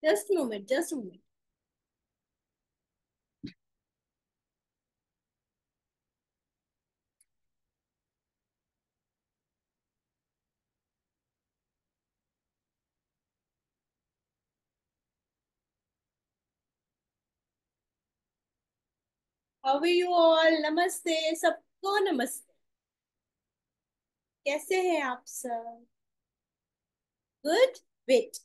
Just a moment, just a moment. How are you all? नमस्ते सबको नमस्ते। कैसे हैं आप सब? गुड। वेट।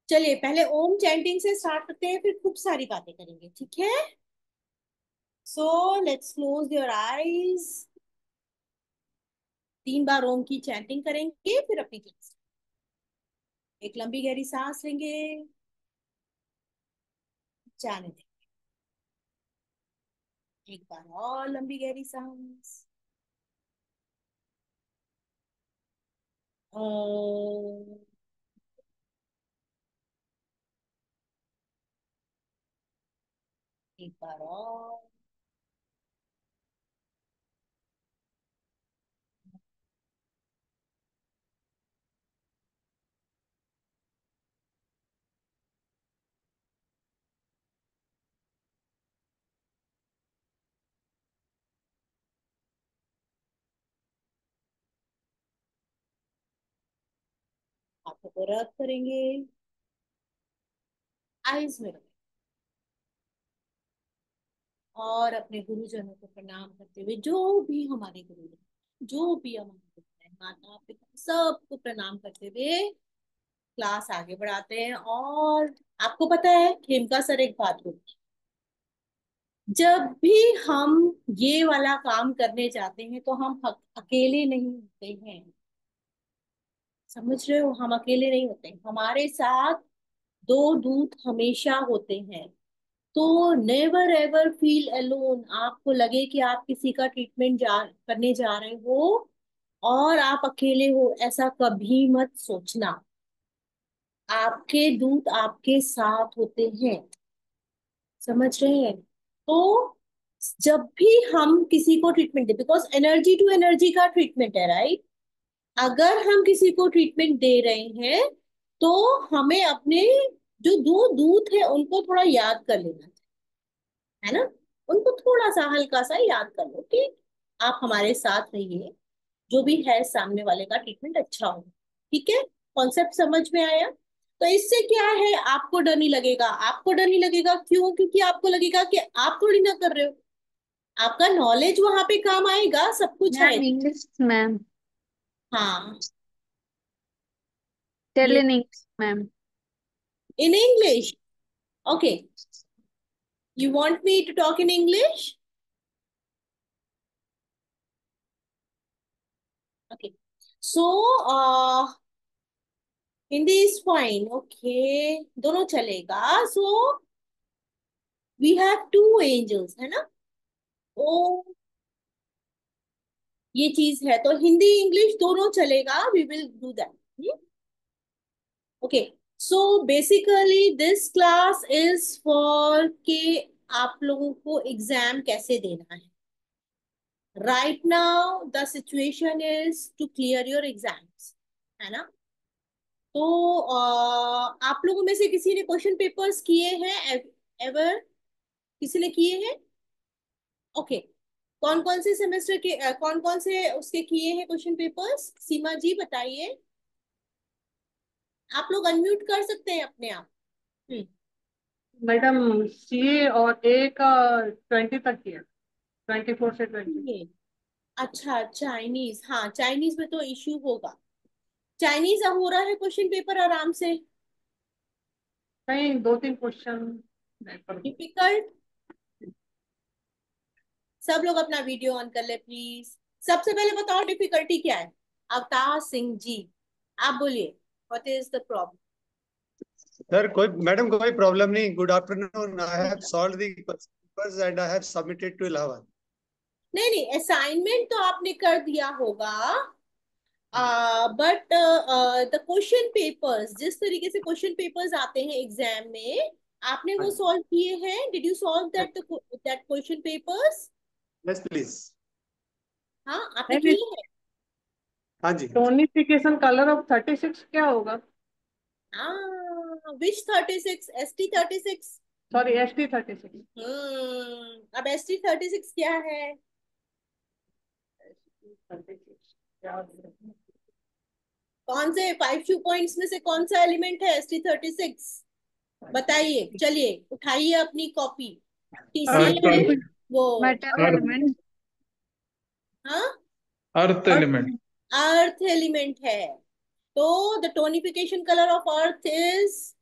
चलिए पहले ओम चैंटिंग से स्टार्ट करते हैं, फिर खूब सारी बातें करेंगे, ठीक है? So let's close your eyes. 3 बार ओम की चैंटिंग करेंगे, फिर अपनी क्लास। एक लंबी गहरी सांस लेंगे, जाने देंगे। एक बार और लंबी गहरी सांस। और एक बार और। हाथों को रब करेंगे, आईज में रखें, और अपने गुरुजनों को प्रणाम करते हुए, जो भी हमारे गुरुजन, जो भी हमारे गुरु हैं, माता पिता, सबको प्रणाम करते हुए क्लास आगे बढ़ाते हैं। और आपको पता है, खेमका सर एक बात बोलते हैं, जब भी हम ये वाला काम करने जाते हैं तो हम अकेले नहीं होते हैं। समझ रहे हो? हम अकेले नहीं होते, हमारे साथ दो दूत हमेशा होते हैं। तो नेवर एवर फील अलोन। आपको लगे कि आप किसी का ट्रीटमेंट करने जा रहे हो और आप अकेले हो, ऐसा कभी मत सोचना। आपके दूत आपके साथ होते हैं। समझ रहे हैं? तो जब भी हम किसी को ट्रीटमेंट दे, बिकॉज एनर्जी टू एनर्जी का ट्रीटमेंट है, राइट? अगर हम किसी को ट्रीटमेंट दे रहे हैं तो हमें अपने जो दो दूत है उनको थोड़ा याद कर लेना है ना। उनको थोड़ा सा हल्का सा याद कर लो कि आप हमारे साथ रहिए, जो भी है सामने वाले का ट्रीटमेंट अच्छा हो। ठीक है? कॉन्सेप्ट समझ में आया? तो इससे क्या है, आपको डर नहीं लगेगा। आपको डर नहीं लगेगा क्यों? क्योंकि आपको लगेगा कि आप थोड़ी ना कर रहे हो। आपका नॉलेज वहां पे काम आएगा, सब कुछ मैम आएगा। English ma'am. हाँ। टेल ये in English ma'am. In English? Okay. You want me to talk in English? Okay. So Hindi is fine, okay, दोनों चलेगा। So we have two angels, है ना? ओ, ये चीज है तो हिंदी इंग्लिश दोनों चलेगा, we will do that. Okay. So basically this class is for के आप लोगों को एग्जाम कैसे देना है। Right now the situation is to clear your exams, है ना? तो आप लोगों में से किसी ने क्वेश्चन पेपर्स किए हैं एवर? किसी ने किए हैं? ओके। कौन कौन से सेमेस्टर के, कौन कौन से उसके किए हैं क्वेश्चन पेपर्स? सीमा जी बताइए। आप लोग अनम्यूट कर सकते हैं अपने आप। हम्म। मैडम सी और ए का 20 तक किया, 24 से 20। ये अच्छा, चाइनीज, हाँ चाइनीज में तो इश्यू होगा। चाइनीज अब हो रहा है क्वेश्चन पेपर आराम से? नहीं, 2-3 क्वेश्चन पर। डिफिकल्ट? सब लोग अपना वीडियो ऑन कर ले प्लीज। सबसे पहले बताओ डिफिकल्टी क्या है? अवतार सिंह जी, आप बोलिए, what is the problem? Sir कोई मैडम कोई प्रॉब्लम नहीं। Good afternoon. I have solve the papers and I have submitted to Allahabad. नहीं नहीं, असाइनमेंट तो आपने कर दिया होगा, बट द क्वेश्चन पेपर्स, जिस तरीके से क्वेश्चन पेपर्स आते हैं एग्जाम में, आपने हाँ वो जी। सॉल्व किए हैं? Did you solve that question papers? Yes please. हाँ आपने मैम किए हैं? हाँ जी। टोनिफिकेशन कलर ऑफ 36 क्या होगा? विच 36? ST36। Sorry, ST36। अब ST36 क्या है? कौन से 5 पॉइंट्स में से कौन सा एलिमेंट है ST36? बताइए, चलिए उठाइए अपनी कॉपी। अर्थ TCM है वो। Metal earth element. हाँ, अर्थ एलिमेंट अर्थ एलिमेंट है। तो the tonification colour of earth is,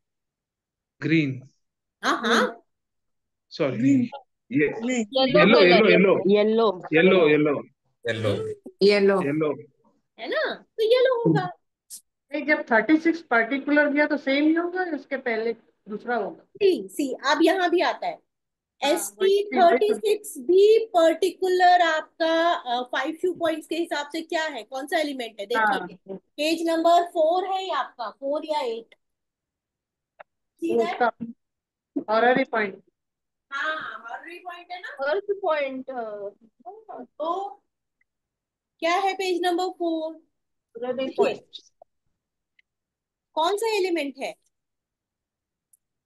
green, हाँ हाँ, सॉरी ये yellow yellow colour, yellow yellow yellow yellow yellow yellow yellow. Yellow. है ना, तो येलो होगा। नहीं, जब 36 पर्टिकुलर दिया तो सेम ही होगा, इसके पहले दूसरा होगा। सी सी, अब यहाँ भी आता है। हाँ, ST36 भी पर्टिकुलर आपका 5 पॉइंट्स के हिसाब से क्या है, कौन सा एलिमेंट है? हाँ, देखिए, पेज नंबर 4 है ये आपका, 4 या 8। वो उसका ऑनरी पॉइंट। हाँ, हॉर्री पॉइंट है ना। अर्थ पॉइंट। तो क्या है पेज नंबर 4? देखिए, कौन सा एलिमेंट है?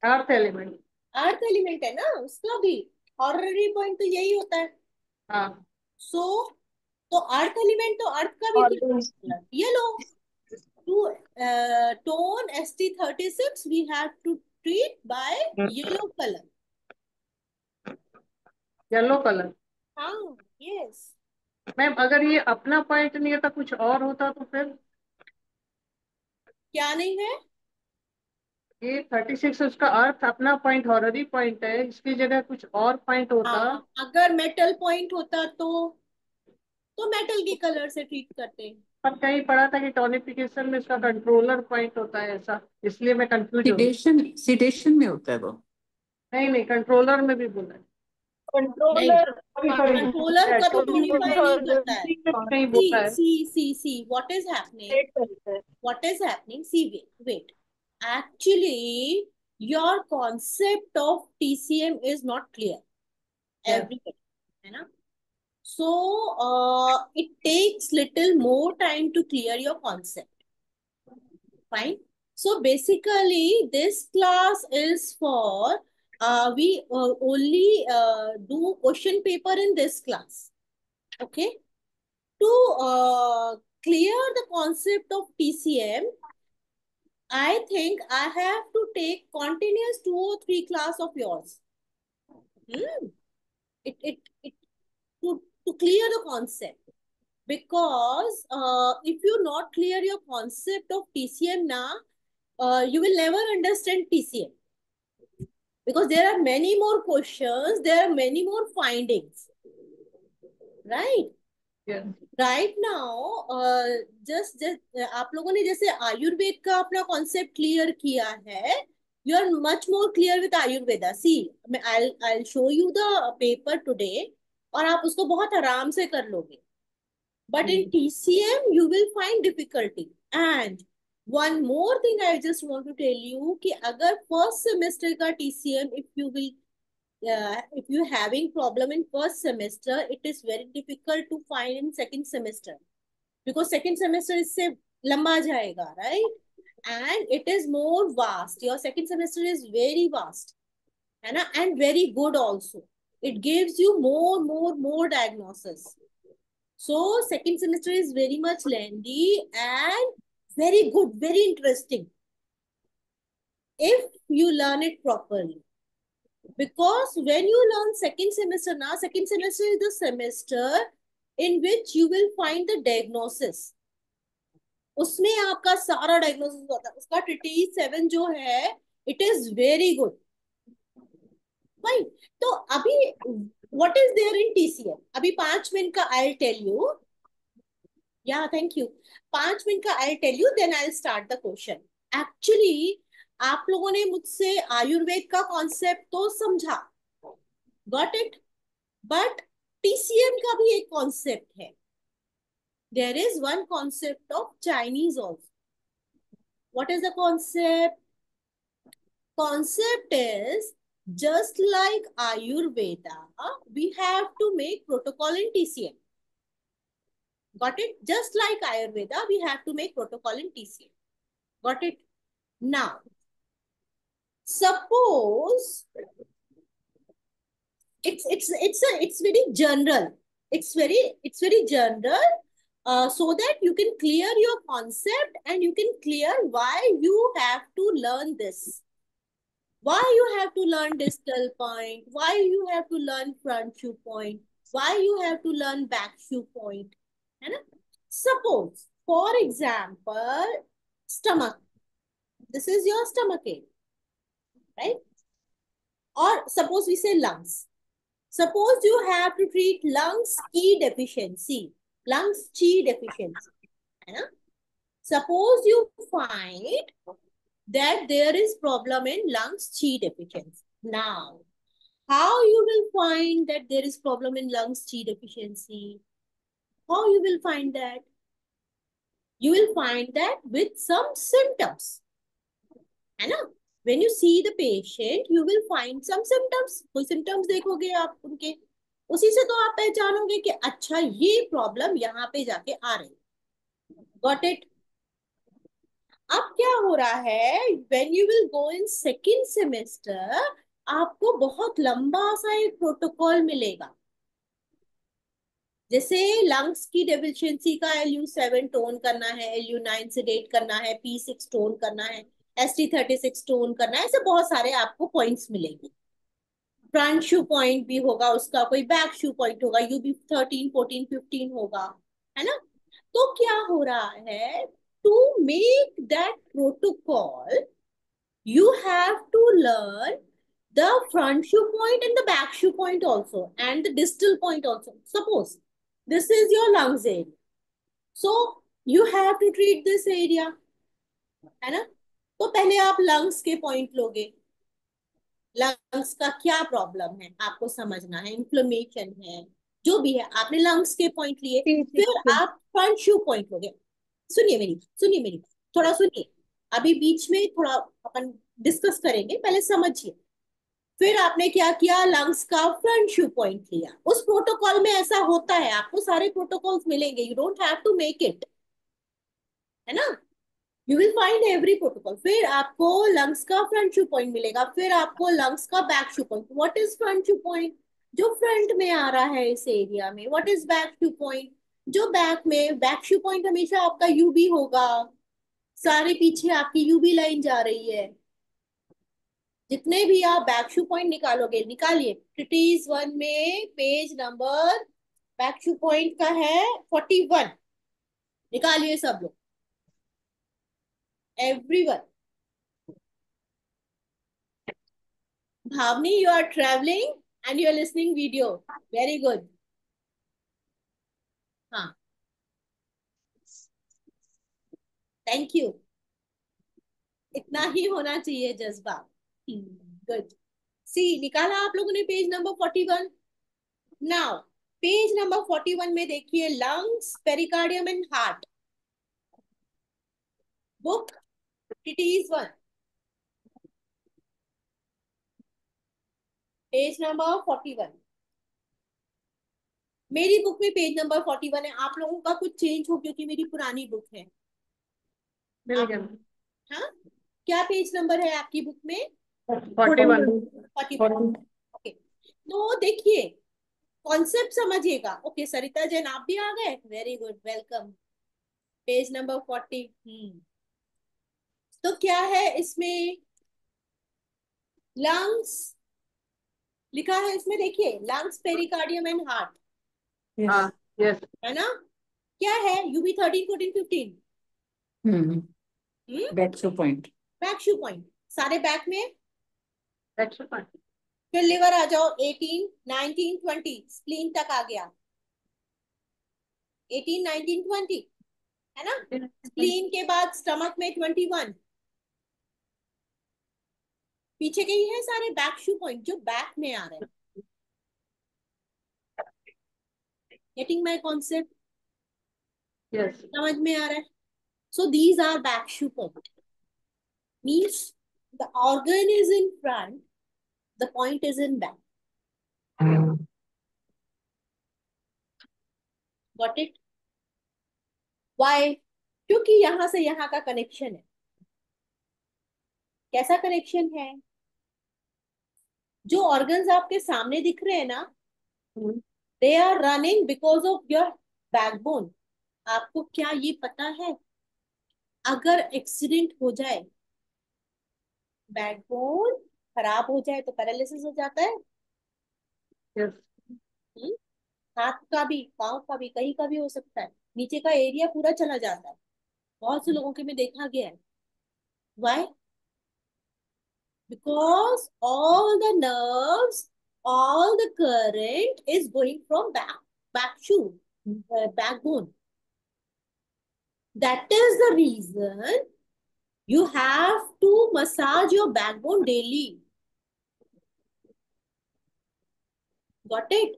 Earth element. अर्थ एलिमेंट है ना, उसका भी हॉररी पॉइंट तो यही होता है। हाँ, सो तो अर्थ एलिमेंट, तो अर्थ का भी क्या? ये लो, to tone ST36 we have to treat by yellow colour. Yellow colour. हाँ, यस। मैम, अगर ये अपना पॉइंट नहीं होता, कुछ और होता तो फिर? क्या नहीं है? ये 36 उसका अर्थ अपना पॉइंट हॉररी पॉइंट है, इसकी जगह कुछ और पॉइंट होता। हाँ, अगर मेटल पॉइंट होता तो मेटल के कलर से ट्रीट करते। पर कहीं पढ़ा था कि टोनिफिकेशन में इसका कंट्रोलर पॉइंट होता है, ऐसा इसलिए मैं कंफ्यूज हो गई। सिडेशन में होता है वो। नहीं नहीं, कंट्रोलर में भी बोला है। नहीं, कंट्रोलर। सॉरी हाँ, सॉरी, कंट्रोलर कभी टोनिफाई नहीं करता है। कहीं बोला है। See what is happening, what is happening? See, wait. Actually, your concept of TCM is not clear. Yeah. Everybody, है ना? So, it takes little more time to clear your concept. Fine. So basically, this class is for we only do question paper in this class. Okay. To clear the concept of TCM, I think I have to take continuous 2 or 3 class of yours. It to clear the concept. Because if you not clear your concept of TCM now, you will never understand TCM. Because there are many more questions, there are many more findings. Right? Yeah. Right now just आप लोगों ने जैसे आयुर्वेद का अपना concept clear किया है, you are much more clear with Ayurveda. See, I show you the paper today, और आप उसको बहुत आराम से कर लोगे। But in TCM you will find difficulty. And one more thing I just want to tell you कि अगर फर्स्ट सेमेस्टर का TCM, if you will if you having problem in first semester, it is very difficult to find in second semester, because second semester इससे लंबा जाएगा, right? And it is more vast. Your second semester is very vast, है ना? And very good also. It gives you more diagnosis. So second semester is very much lengthy and very good, very interesting if you learn it properly. Because when you learn second semester, now second semester is the semester in which you will find the diagnosis. उसमें आपका सारा diagnosis होता है। उसका TT7 जो है, it is very good. Fine. तो अभी what is there in TCM? अभी 5 मिनट का I tell you. Yeah thank you. 5 minute का I tell you, then I start the question. Actually आप लोगों ने मुझसे आयुर्वेद का कॉन्सेप्ट तो समझा, गॉट इट, बट TCM का भी एक कॉन्सेप्ट है। There is one concept of Chinese also. What is the concept? Concept is just like Ayurveda, we have to make protocol in TCM. Got it? Just like Ayurveda, we have to make protocol in TCM. Got it? Now, suppose it's very general. It's very general, so that you can clear your concept and you can clear why you have to learn this. Why you have to learn distal point? Why you have to learn front shoe point? Why you have to learn back shoe point? है ना? Suppose, for example, stomach. This is your stomach ache, right? Or suppose we say lungs. Suppose you have to treat lungs qi deficiency. Lungs qi deficiency. है ना? Suppose you find that there is problem in lungs qi deficiency. Now, how you will find that there is problem in lungs qi deficiency? How you will find that? You will find that with some symptoms. है ना? When you see the patient, you will find some symptoms. कोई symptoms देखोगे आप उनके, उसी से तो आप पहचानोगे कि अच्छा ये प्रॉब्लम यहाँ पे जाके आ रही. Got it? अब क्या हो रहा है, when you will go in second semester, आपको बहुत लंबा सा एक प्रोटोकॉल मिलेगा. जैसे लंग्स की डेफिशिएंसी का LU7 टोन करना है, LU9 सेडेट करना है, P6 टोन करना है, ST36 टोन करना है, ऐसे बहुत सारे आपको पॉइंट्स मिलेंगे. फ्रंट शू पॉइंट भी होगा उसका, कोई बैक शू पॉइंट होगा, UB13, 14, 15 होगा, है ना? तो क्या हो रहा है, to make that protocol you have to learn the front shoe point and the back shoe point also and the distal point also. Suppose this is your lungs area, so you have to treat this area, है ना? तो पहले आप lungs के point लोगे. lungs का क्या problem है आपको समझना है, इन्फ्लेमेशन है, जो भी है, आपने lungs के point लिए, फिर आप front shoe point लोगे. सुनिए मेरी थोड़ा सुनिए, अभी बीच में थोड़ा अपन डिस्कस करेंगे, पहले समझिए. फिर आपने क्या किया, लंग्स का फ्रंट शू पॉइंट लिया. उस प्रोटोकॉल में ऐसा होता है, आपको सारे प्रोटोकॉल्स मिलेंगे, you don't have to make it, है ना? You will find every protocol. फिर आपको लंग्स का फ्रंट शू पॉइंट मिलेगा, फिर आपको लंग्स का back shu point. What is front shoe point? जो फ्रंट में आ रहा है इस एरिया में. What is back shu point? जो बैक में. बैक शू पॉइंट हमेशा आपका यूबी होगा, सारे पीछे आपकी यूबी लाइन जा रही है. जितने भी आप बैक शू पॉइंट निकालोगे, निकालिए. ट्रिटीज 1 में page number back shu point का है 41. निकालिए सब लोग, everyone. Bhavani, you are travelling and you are listening video. Very good. हाँ, थैंक यू. इतना ही होना चाहिए जज्बा. गुड. सी, निकाला आप लोगों ने page number 41. Now page number 41 में देखिए, lungs, pericardium and heart, book TTs 1, page number 41. मेरी बुक में पेज नंबर 41 है. आप लोगों का कुछ चेंज हो क्योंकि मेरी पुरानी बुक है. हाँ, क्या पेज नंबर है आपकी बुक में? 41. 41. ओके, तो देखिए, कॉन्सेप्ट समझिएगा. ओके, सरिता जैन आप भी आ गए, very good, welcome. Page number 40. तो क्या है इसमें? लंग्स लिखा है इसमें, देखिए, lungs, pericardium and heart, yes. है ना? क्या है? UB13, 14, 15. Back shu point. Back shu point, सारे बैक में. That's fine. फिर लिवर आ जाओ, 18, 19, 20, स्प्लीन तक आ गया. 18, 19, 20, है ना? स्प्लीन के बाद स्टमक में 21. पीछे के ही है सारे बैक शू पॉइंट जो बैक में आ रहे हैं. Getting my concept? Yes. समझ में आ रहा है? So these are back shu point. Means the organ is in front, the point is in back. Got it? Why? क्योंकि यहां से यहां का कनेक्शन है। कैसा कनेक्शन है? जो ऑर्गन्स आपके सामने दिख रहे हैं ना, they are running because of your backbone. आपको क्या ये पता है, अगर एक्सीडेंट हो जाए, बैकबोन खराब हो जाए तो पैरालिसिस हो जाता है। यस। हम्म? हाथ का भी, पाँव का भी, कहीं का भी हो सकता है, नीचे का एरिया पूरा चला जाता है। बहुत से लोगों के में देखा गया है। Y? Because all the nerves, all the current is going from backbone. That is the reason you have to massage your backbone daily. Got it?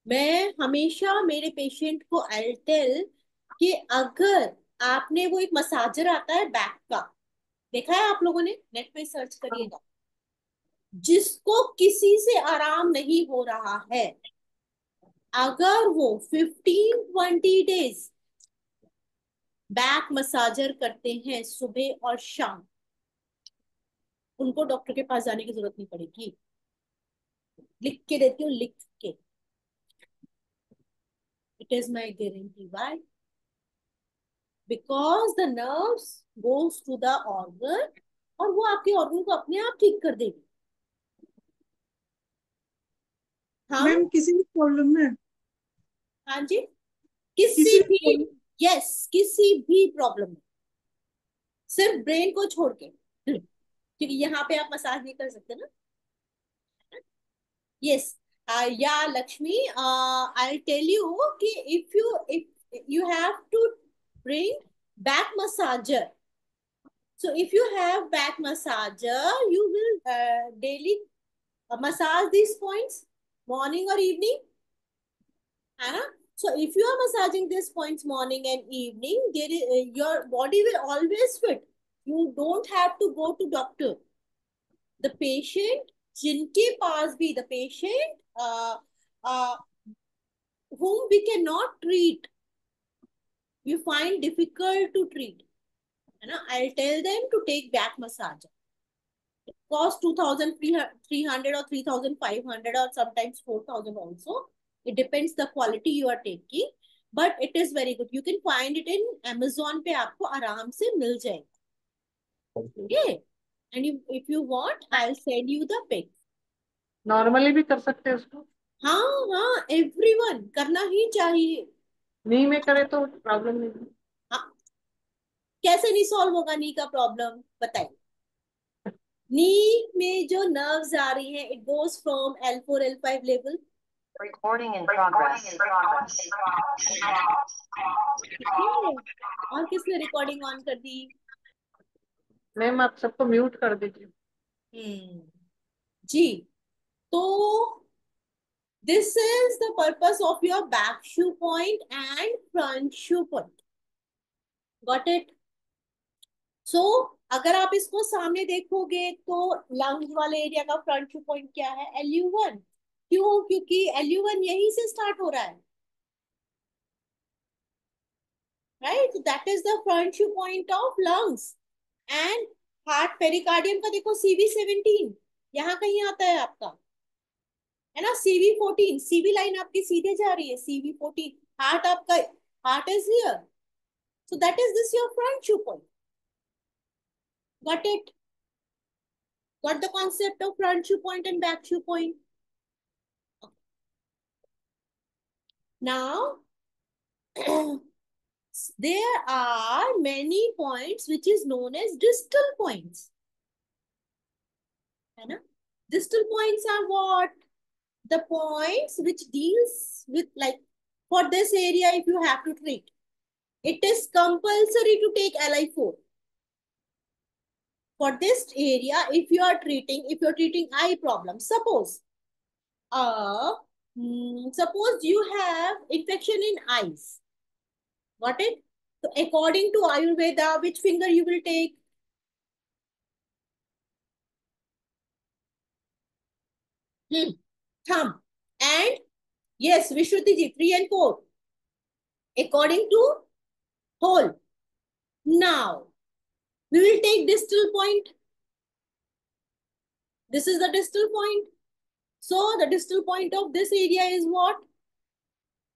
मैं हमेशा मेरे पेशेंट को आई टेल कि अगर आपने, वो एक मसाजर आता है बैक का, देखा है आप लोगों ने, नेट पे सर्च करिएगा, जिसको किसी से आराम नहीं हो रहा है, अगर वो 15-20 डेज बैक मसाजर करते हैं सुबह और शाम, उनको डॉक्टर के पास जाने की जरूरत नहीं पड़ेगी। लिख के देती हूँ, लिख के। It is my guarantee. Why? Because the nerves goes to the organ, और वो आपके ऑर्गन को अपने आप ठीक कर देगी। हम, मैम किसी भी प्रॉब्लम में, हाँ जी, किसी किसी भी भी, प्रॉब्लम, यस, किसी भी प्रॉब्लम में, सिर्फ ब्रेन को छोड़ के, क्योंकि यहाँ पे आप मसाज नहीं कर सकते ना। Yes. Yeah, Lakshmi, I'll tell you, कि if you have to bring back massager. So if you have back massager, you will daily massage these points, morning or evening, है ना? So if you are massaging these points morning and evening, there is, your body will always fit. You don't have to go to doctor. The patient, जिनके पास भी, the patient whom we cannot treat, we find difficult to treat, है ना, I'll tell them to take back massage. It costs 2,300 or 3,500 or sometimes 4,000 also. It depends the quality you are taking, but it is very good. You can find it in Amazon पे आपको आराम से मिल जाएगा. Okay, and if you want, I'll send you the pic. Normally भी कर सकते हैं उसको, हाँ हाँ, एवरीवन करना ही चाहिए। नी में करे तो प्रॉब्लम नहीं है। हाँ, कैसे नहीं सॉल्व होगा नी का प्रॉब्लम, बताइए। नी में जो नर्व्स आ रही हैं, it goes from L4 L5 level. Recording in progress. और किसने रिकॉर्डिंग ऑन कर दी? मैम आप सबको म्यूट कर दीजिए। जी, तो this is the purpose of your back shoe point and front shoe point. Got it? So अगर आप इसको सामने देखोगे तो लंग्स वाले एरिया का फ्रंट शू पॉइंट क्या है? LU1। क्यों? क्योंकि LU1 यहीं से स्टार्ट हो रहा है, right? That is the front shoe point of lungs. And heart pericardium का देखो, CV17 यहाँ कहीं आता है आपका, है ना? CV14, CV लाइन आपकी सीधे जा रही है, CV14 हार्ट आपका, heart is here, so that is this your front shoe point. Got it? Got the concept of front shoe point and back shoe point? Okay. Now, there are many points which is known as distal points. है ना? Distal points are what? The points which deals with, like, for this area, if you have to treat, it is compulsory to take LI4. For this area, if you're treating eye problems, suppose you have infection in eyes. Got it? So according to Ayurveda, which finger you will take? Thumb. And yes, Vishruti ji, 3 and 4. According to whole. Now we will take distal point. This is the distal point. So the distal point of this area is what?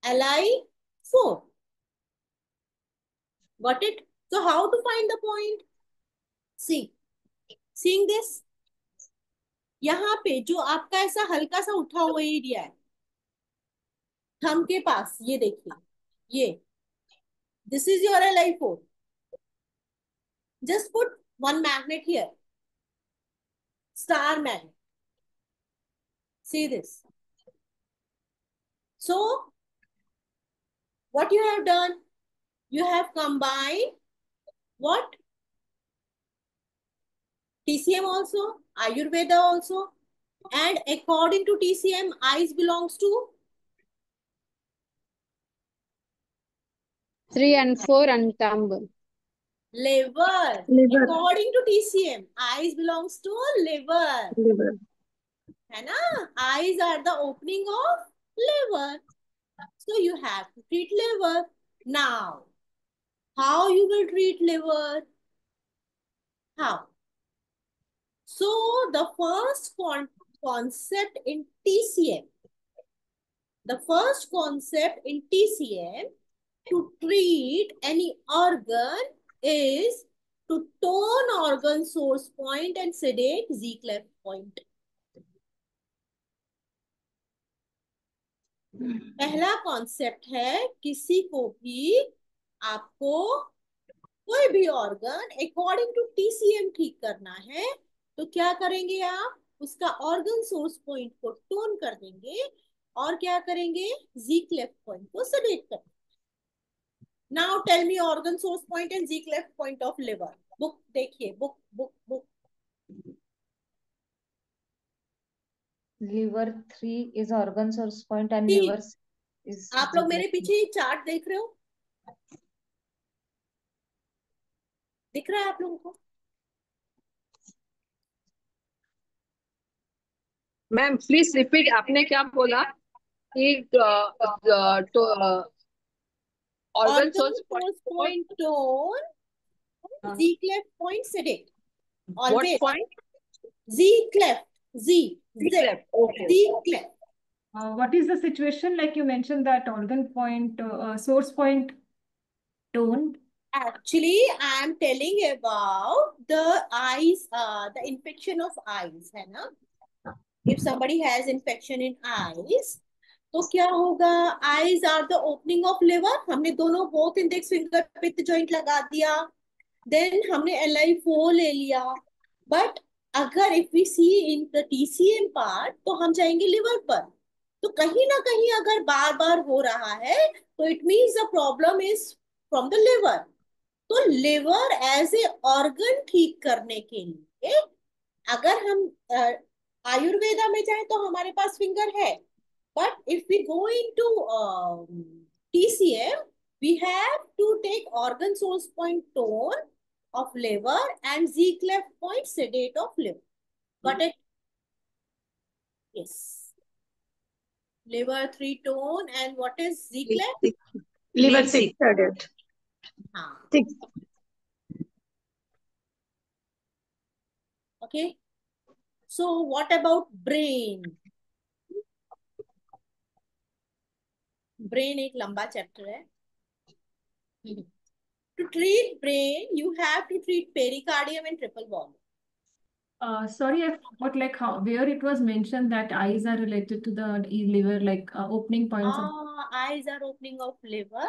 Li4. Got it? So how to find the point? See, seeing this, यहाँ पे जो आपका ऐसा हल्का सा उठा हुआ area है थंब के पास, ये देखिए, ये this is your Li4. Just put one magnet here, star magnet. See this. So what you have done? You have combined what? TCM also, Ayurveda also, and according to TCM, eyes belongs to 3 and 4 and thumb. liver. Liver. According to TCM, eyes belongs to liver. Liver. है ना? Eyes are the opening of liver. So you have to treat liver. Now, how you will treat liver? How? So the first concept in TCM, the first concept in TCM to treat any organ is to tone organ source point and sedate Z cleft point. पहला concept है, किसी को भी आपको कोई भी organ according to TCM ठीक करना है तो क्या करेंगे आप? उसका ऑर्गन सोर्स पॉइंट को टोन कर देंगे और क्या करेंगे? जी क्लेफ्ट पॉइंट को सेडेट कर देंगे. Now tell me organ source point and G cleft point of liver. Book देखिए, book book book. Liver 3 is organ source point and ठीक. liver is. आप लोग मेरे पीछे चार्ट देख रहे हो? दिख रहा है आप लोगों को? मैम प्लीज रिपीट, आपने क्या बोला कि organ source point tone, G cleft point sedate. Always G cleft, G cleft, G cleft. What is the situation? Like you mentioned that organ point, source point tone. Actually, I am telling about the eyes, the infection of eyes, है ना? If somebody has infection in eyes, तो क्या होगा? Eyes are the opening of liver. हमने दोनों both index finger पित्त joint लगा दिया. Then हमने Li4 ले लिया. But अगर if we see in the TCM part, तो हम जाएंगे liver पर. तो कहीं ना कहीं अगर बार बार हो रहा है तो it means the problem is from the liver. तो लिवर एज ए ऑर्गन ठीक करने के लिए अगर हम आयुर्वेदा में जाए तो हमारे पास फिंगर है, but if we go into TCM we have to take organ source point tone of liver and Z cleft point sedate of liver. Got it? Yes. Liver 3 tone and what is Z cleft? Liver 6 sedate. हाँ. 6. Okay. So what about brain? Brain एक लंबा chapter है. To treat brain, you have to treat pericardium and triple volume. Sorry, I forgot like how where it was mentioned that eyes are related to the liver, like opening points of. Eyes are opening of liver.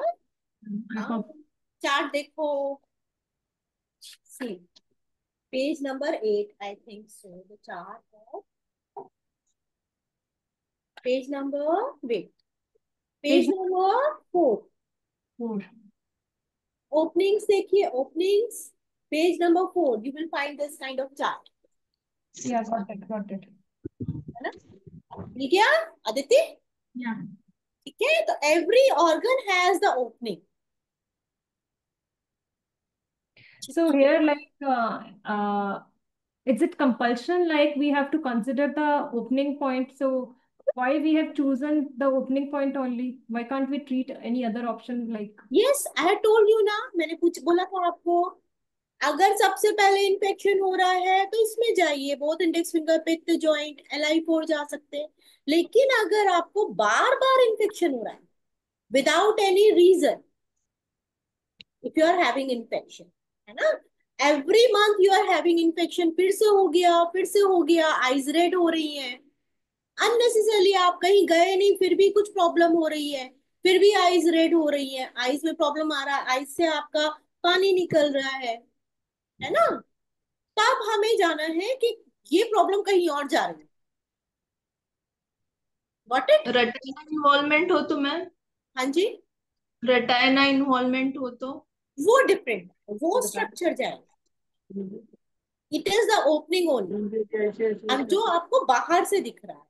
I forgot. Chart देखो. See, page number 8, I think so. The chart of page number, wait. Page number 4. 4. Openings देखिए, openings. Page number 4. You will find this kind of chart. Yeah, got it, got it. है ना? मिल गया Aditya? Yeah. ठीक है, तो every organ has the opening. So here, like, is it compulsion? Like we have to consider the opening point. So why we have chosen the opening point only? Why can't we treat any other option like? Yes I have told you ना, मैंने कुछ बोला था आपको। अगर सबसे पहले infection हो रहा है तो इसमें जाइए, both index finger, picked joint, LI4 जा सकते हैं। लेकिन अगर आपको बार बार इन्फेक्शन हो रहा है without any reason, if you are having infection, है ना, every month you are having infection, फिर से हो गया, फिर से हो गया, आईज रेड हो रही है, अननेसेसरली आप कहीं गए नहीं फिर भी कुछ प्रॉब्लम हो रही है, फिर भी आईज रेड हो रही है, आईज में प्रॉब्लम आ रहा है, आईज से आपका पानी निकल रहा है ना, तब हमें जाना है कि ये प्रॉब्लम कहीं और जा रही है। What it? रेटिना इन्वॉल्वमेंट हो तो मैम, हाँ जी, रेटिना इन्वॉल्वमेंट हो तो वो डिफरेंट, वो स्ट्रक्चर जाएगा। It is the opening only, अब जो आपको बाहर से दिख रहा है,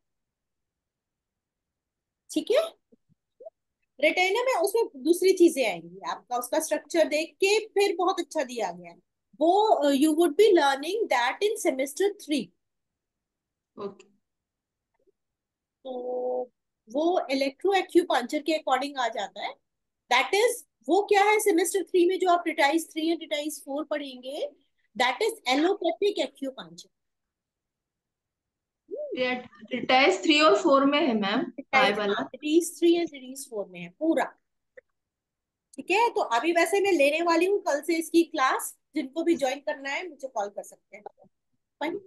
ठीक है। रेटिना में उसमें दूसरी चीजें आएंगी, आपका उसका स्ट्रक्चर देख के फिर बहुत अच्छा दिया गया है वो, you would be learning that in semester 3। Okay. तो वो इलेक्ट्रो एक्यूपंक्चर के अकॉर्डिंग आ जाता है। दैट इज, वो क्या है सेमेस्टर 3 में जो आप रिटाइज 3 एंड रिटाइज 4 पढ़ेंगे, दैट इज एलोपैथिक एक्यूपंक्चर। रिटाइज 3 और 4 में है मैम, आई वाला रिटाइज 3 एंड रिटाइज 4 में है पूरा, ठीक है। तो अभी वैसे मैं लेने वाली हूँ कल से इसकी क्लास, जिनको भी ज्वाइन करना है मुझे कॉल कर सकते हैं। Fine,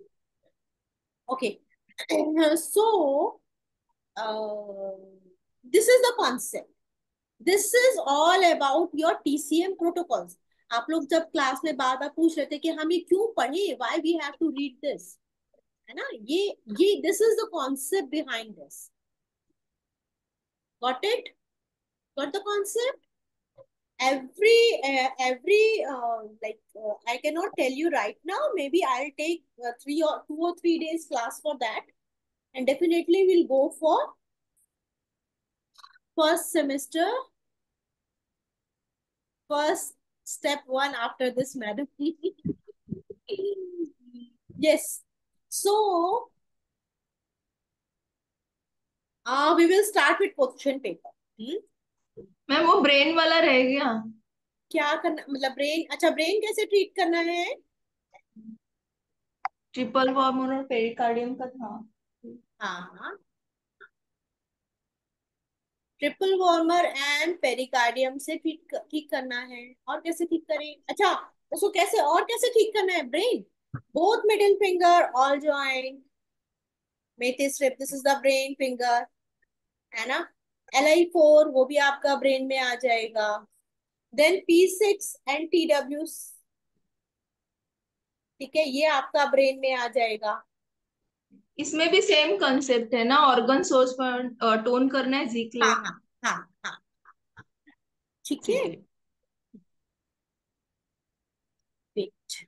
okay. So this is the concept, this is all about your TCM protocols. आप लोग जब क्लास में बार बार पूछ रहे थे कि हम ये क्यों पढ़े, why we have to read this, है ना, ये this is the concept behind this. Got it? Got the concept? I cannot tell you right now, maybe I'll take 2 or 3 days class for that, and definitely we'll go for first semester, first step 1 after this, madam. Yes, so we will start with question paper. Ma'am वो brain वाला रह गया, क्या करना, मतलब brain, अच्छा brain कैसे treat करना है? ट्रिपल वॉर्मर और पेरिकार्डियम का था। हाँ, ट्रिपल वॉर्मर एंड पेरिकार्डियम से ठीक करना है। और कैसे ठीक करें? अच्छा, उसको कैसे और कैसे ठीक करना है? Brain, both middle finger, all joint, मेथिस strip, this is the brain finger, है ना। LI4 वो भी आपका ब्रेन में आ जाएगा। देन P6 एंड TW, ठीक है, ये आपका ब्रेन में आ जाएगा। इसमें भी सेम कंसेप्ट है ना, ऑर्गन सोर्स पर टोन करना है जी हाँ क्लेव। हाँ हाँ हाँ, ठीक ठीक है। है। Wait.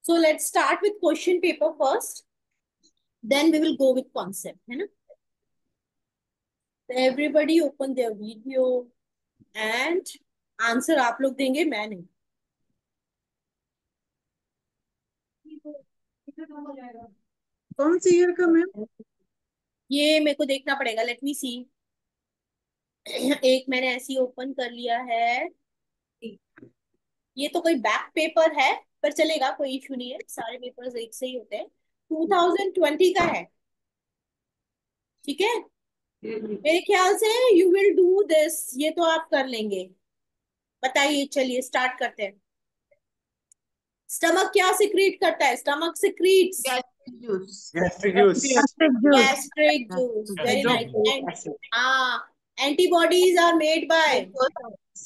So let's start with question paper first, then we will go with concept, है ना। So everybody open their video and answer आप लोग देंगे, मैं नहीं। कौन सी ईयर का मैम? ये मेरे को देखना पड़ेगा, लेट मी सी। एक मैंने ऐसी ओपन कर लिया है, ये तो कोई बैक पेपर है पर चलेगा, कोई इशू नहीं है, सारे पेपर्स एक से ही होते हैं। 2020 का है, ठीक है। मेरे ख्याल से यू विल डू दिस, ये तो आप कर लेंगे। बताइए, चलिए स्टार्ट करते हैं। स्टमक क्या सिक्रीट करता है? Stomach secretes Gastric juice. Gastric juice, very nice. हाँ, antibodies are made by,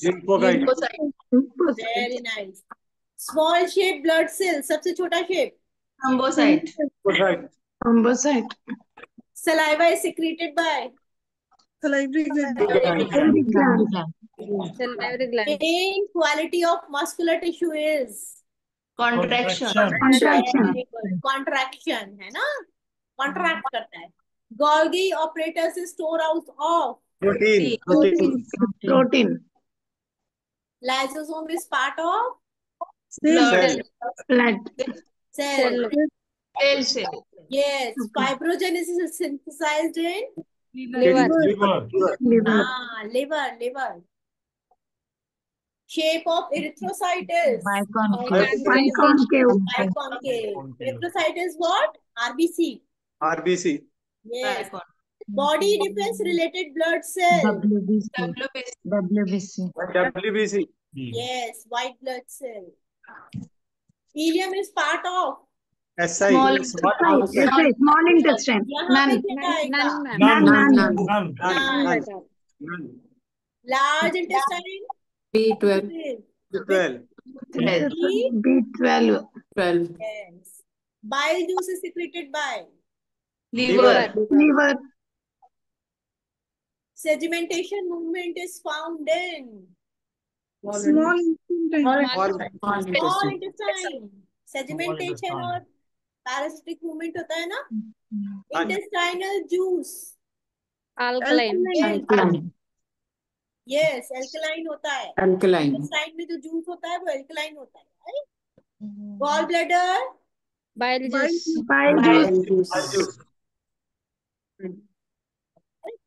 Lymphocyte. Very nice. Small shape blood cell, सबसे छोटा shape thrombocyte. Lymphocyte. Thrombocyte. Saliva is secreted by salivary gland. Gland. Salivary glands. Main quality of muscular tissue is Contraction. Contraction. contraction, है ना? Contract करता है. Golgi apparatus is storehouse of Protein. Protein. lysosome is part of Blood. Blood. cell. Cell. Yes. Fibrogenesis is synthesized in Liver. Liver. liver. Shape of erythrocyte is Biconcave. biconcave. Erythrocyte is what? RBC. RBC. Yes. Body defense related blood cell. WBC. WBC. Yes. White blood cell. Ileum is part of. SI. Small Small intestine. यहाँ पे क्या आएगा? None. Large intestine. B12, B12. B12. 12, Yes. Bile juice is secreted by. Liver. Liver. Sedimentation movement is found in Small intestine. small intestine. Sedimentation और parasitic movement होता है ना? Intestinal juice. Alkaline. alkaline, Yes, alkaline होता है. alkaline, Intestine में जो juice होता है वो alkaline होता है. Right? Gallbladder. Bile juice. Bile juice. juice,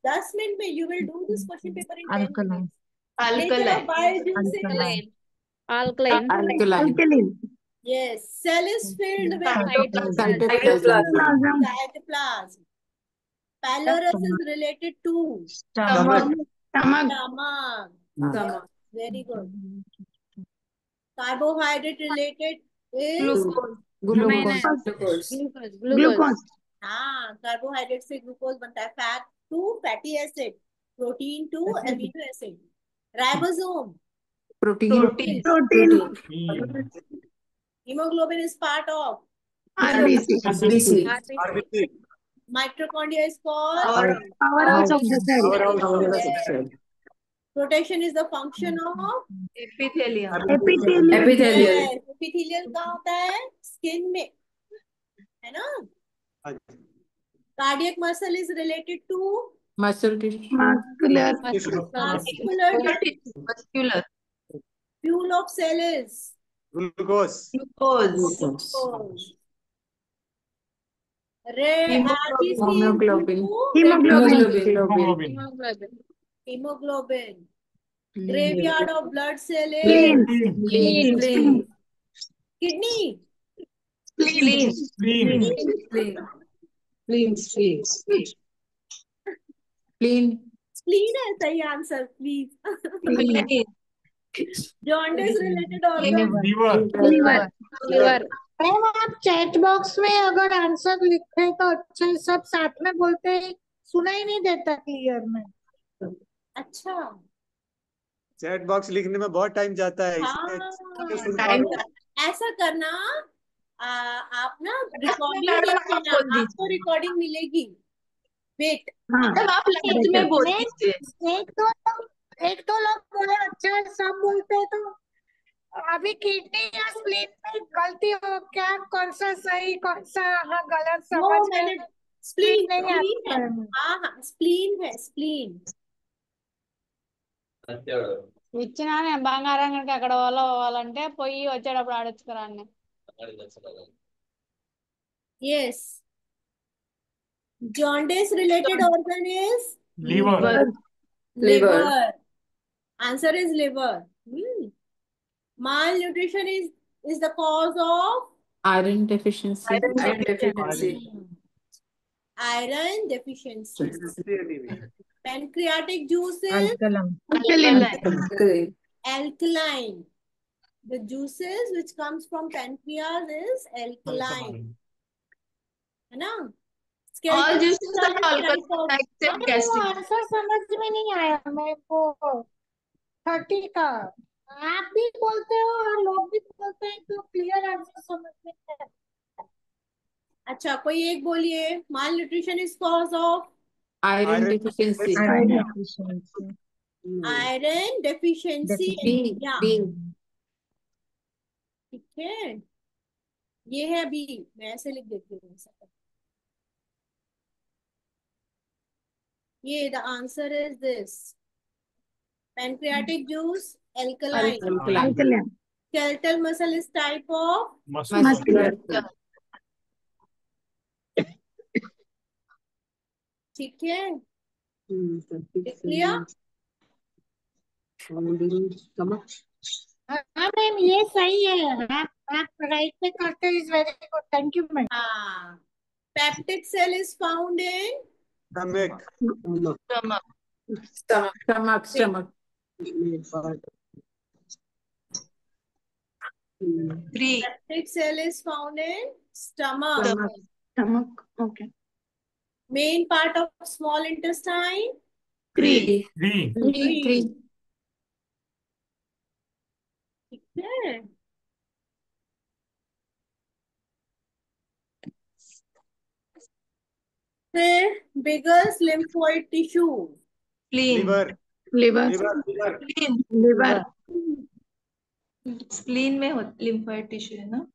10 minute में you will do this question paper in 10 minutes. Nature Alkaline. of bile juice is Alkaline. alkaline, Alkaline. yes. Cell is filled with cytoplasm, cytoplasm. Pylorus is related to Stomach. stomach. Very good. Carbohydrate related is glucose, Glucose. हाँ, carbohydrate से glucose बनता है. Fat to fatty acid, protein to amino acid. Ribosome, protein, hemoglobin is part of. RBC. RBC. Mitochondria is called. Powerhouse of the cell. Powerhouse. Protection is the function of. Epithelium. Epithelium. epithelial, Yes, epithelial कहाँ होता है? Skin में, है ना? Cardiac muscle is related to muscle tissue, Muscular. muscular. Muscular. Fuel of cell is Glucose. glucose. Red RBC is Hemoglobin. Hemoglobin. hemoglobin. Graveyard of blood cell is Spleen. kidney. Spleen है सही answer, please. Jaundice related organ. Liver. Ma'am आप chat box में अगर answer लिखे तो अच्छा, सब साथ में बोलते हैं, सुना ही नहीं देता क्लियर में. अच्छा, चैट बॉक्स लिखने में बहुत टाइम जाता है. हाँ, ऐसा करना. आप ना रिकॉर्डिंग देख लेना, आपको रिकॉर्डिंग मिलेगी. वेट, आप लास्ट में बोल दीजिए. एक दो लोग बोले अच्छा सब बोलते हैं, तो अभी किडनी या स्प्लीन में गलती हो क्या, कौन सा सही कौन सा हाँ गलत समझ मैंने में स्प्लीन नहीं है. आता है. हाँ, स्प्लीन है, स्प्लीन. ఇచ్చినానే బంగారం కనుక అక్కడ పోవాలంటే పోయి వచ్చేటప్పుడు ఆడించుకురాన్ని. Yes. Jaundice related organ is liver, Answer is liver. Malnutrition is the cause of iron deficiency, iron deficiency. Pancreatic juice is alkaline. The juices which comes from pancreas is alkaline. है ना? All juices are alkaline except gastric. Answer समझ में नहीं आया मेरे को 30 का. आप भी बोलते हो और लोग भी बोलते हैं, तो क्लियर आंसर समझ में नहीं आया. अच्छा, कोई एक बोलिए. Malnutrition is cause of iron deficiency, iron deficiency B. Anaemia. B. ठीक है, ये है बी, मैं ऐसे लिख देती हूँ ऐसा। ये the answer is this. Pancreatic juice alkaline. Alkaline. Skeletal muscle is type of Muscular. ठीक है, देख लिया। हाँ मैम, ये सही है। आप राइट पे करते हो, is very good, thank you ma'am. हाँ, peptic cell is found in Stomach. Stomach. peptic cell is found in stomach. Stomach. Okay. Main part of small intestine. Three. ठीक है, फिर biggest lymphoid tissue. Liver. Liver. Liver. Spleen में lymphoid tissue है ना।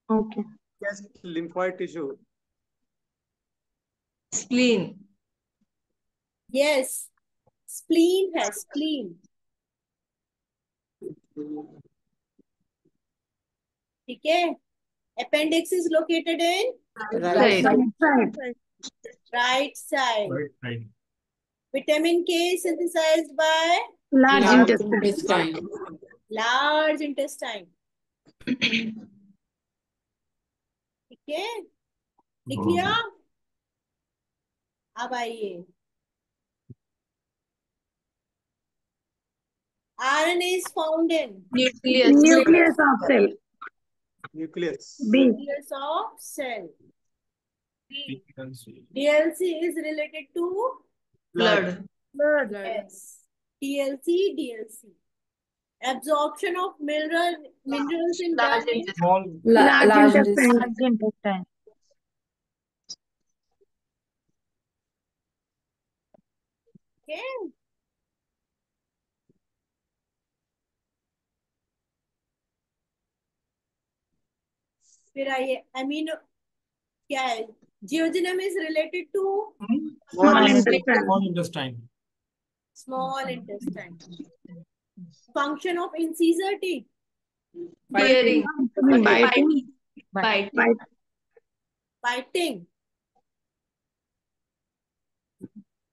Okay. Yes, lymphoid tissue. Spleen. Yes, spleen है, spleen। ठीक है, appendix is located in Right side. right side. Vitamin K is synthesized by Large Large intestine. intestine. large intestine. ठीक है, लिख लिया। अब आइए, RNA is found in Nucleus of cell. Nucleus. B. nucleus of cell. DLC is related to blood. yes. DLC. Absorption of minerals in Large diet. intestine. Large intestine. intestine. Okay. फिर आइए, amino क्या है? Jejunum is related to Small intestine. small intestine. Function of incisor teeth. Hearing. Biting. Biting.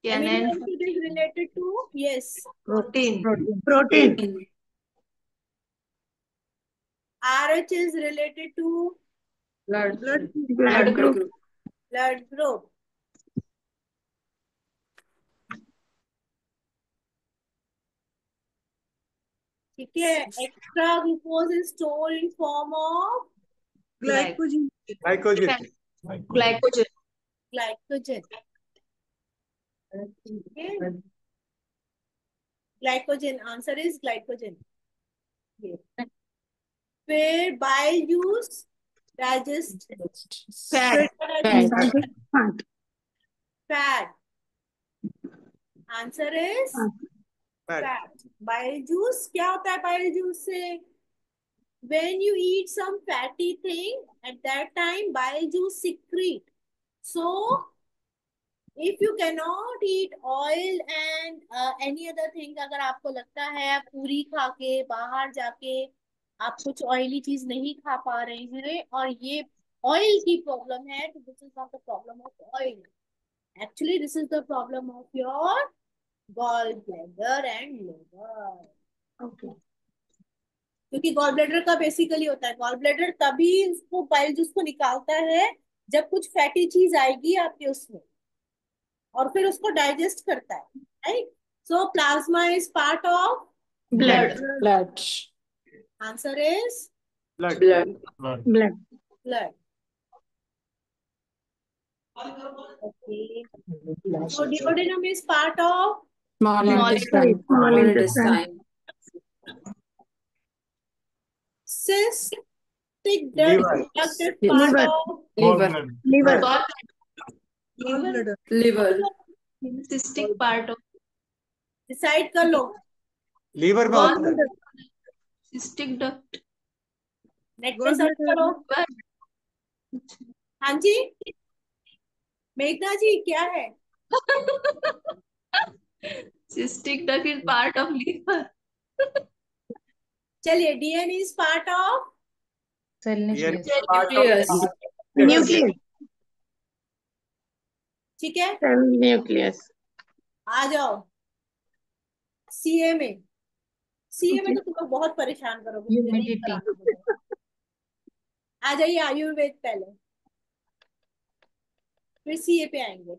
Canine. Amino acid is related to yes. Protein. Protein. RH is related to Blood Group. blood group. ठीक है, extra glucose is stored in form of Glycogen. glycogen. Okay. Glycogen, answer is glycogen. फिर bile juice digest fat. Answer is fat. Bile juice क्या होता है? Bile juice से when you eat some fatty thing, at that time bile juice secrete. So if you cannot eat oil and any other thing, अगर आपको लगता है आप पूरी खा के बाहर जाके आप कुछ ऑयली चीज नहीं खा पा रहे हैं और ये ऑयल की प्रॉब्लम है, तो this is not the problem of oil, actually this is the problem of your gall bladder and liver. Okay, क्योंकि गॉल ब्लैडर का बेसिकली होता है, गॉल ब्लैडर तभी इसको बाइल जूस को निकालता है जब कुछ फैटी चीज आएगी आपके उसमें और फिर उसको डाइजेस्ट करता है, right? So plasma is part of blood. Answer is Blood. Okay. So duodenum is part of Small intestine. cystic duct is part of Liver. Cystic part of decide कर लो, लीवर में होता है। Cystic duct. नेट पे search करो। हाँ जी मेघना जी क्या है? Cystic duct is part of liver. चलिए DNA is part of Cell DNA nucleus. Nucleus. Nucleus. ठीक है। Cell nucleus. आ जाओ सीए में। सीए में Okay. तो तुम लोग बहुत परेशान करोगे, मुझे नहीं Humidity. कराना बोलो। आ जाइए आयुर्वेद पहले, फिर सीए पे आएंगे।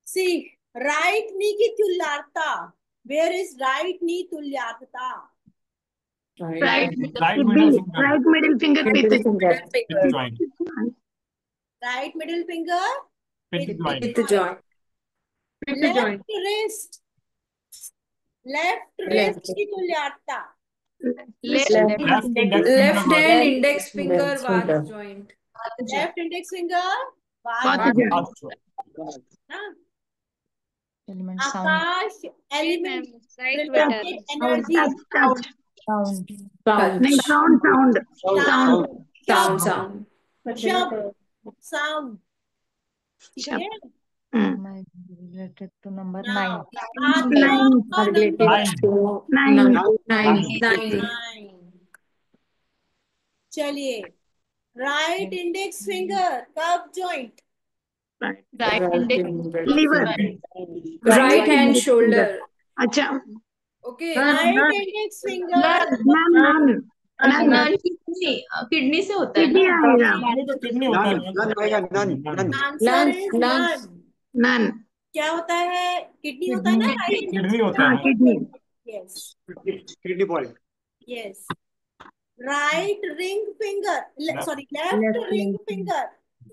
सी राइट नी की तुल्यार्थता। वेयर इज राइट नी तुल्यार्थता? Right. Right B. middle finger. Right middle finger. Middle Pith. finger. Pith joint. Right middle finger Pith joint. Pith joint. Left wrist. Left wrist Left. की तुल्यार्थता। Left Left. Left index finger. Left hand Left index finger index Vata finger. joint. Left index finger Vata joint. Element sound. आकाश element Right related energy. Touch. Sound. Sound. नहीं, sound. Sound Sound. Sound. शब्द sound. ठीक है। Related to number Now, 9. Nine. Related Nine. to Nine. nine. चलिए right index finger कब joint? Right index Liver. Right hand shoulder. अच्छा. Okay. Right index finger None. Kidney से होता है kidney ना। आएगा. Kidney तो kidney होता है। नन आएगा, none. Answer is Lungs. None. None. क्या होता है? किडनी होता है ना राइट इंडेक्स। Kidney होता हाँ, है। kidney. Yes kidney point. Yes. Right ring finger sorry left ring finger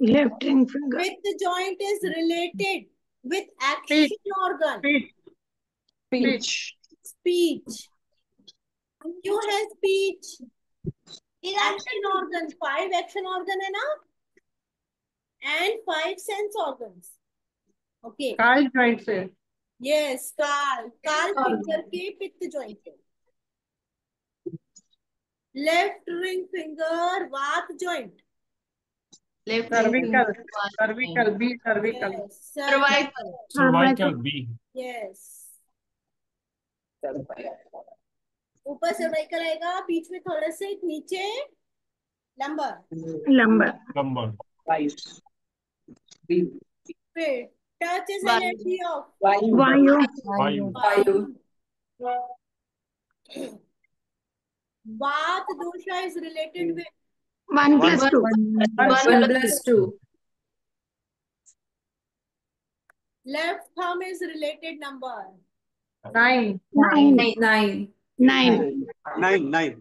Left ring finger. with the joint is related with action organ. Speech. Speech. क्यों है speech? Action organ 5 action organ है ना, and 5 sense organs. Okay. काल joint से. Yes, काल finger के पित्त joint पे. Left ring finger वात joint. Left Cervical. B. Cervical. Yes, cervical. Cervical B. Yes. ऊपर सर्वाइकल आएगा, बीच में थोड़ा से नीचे लंबर। Lumbar. फिर टच इज एनर्जी ऑफ वायु. Vayu. वात दोषा is related with 1 plus 2. 1+2. Left thumb is related number 9. 9. 9.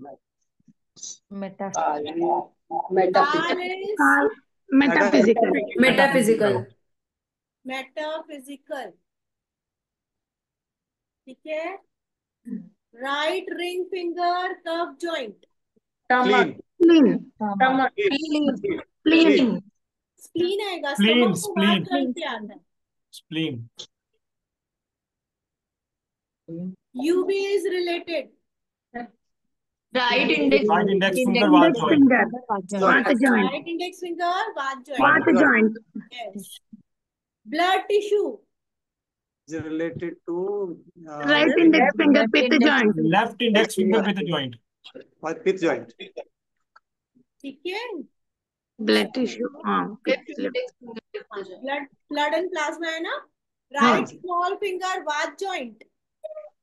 Metaphysical. काल इज Metaphysical. Metaphysical. मेटाफिजिकल। ठीक है। राइट रिंग फिंगर कब जॉइंट? क्लीन। Spleen. स्प्लीन आएगा। Spleen, स्टमक को वात spleen. जॉइंट पे आता है। Spleen. UB is related right index Right index finger Vata joint. Finger. Vata joint. Right index finger Vata Vata joint. joint. Yes. Blood tissue Is related to Right index finger. Pith joint. Left index finger with a joint. pith joint. ठीक है। Blood tissue. हाँ. Blood and plasma है ना। Right small finger वात joint.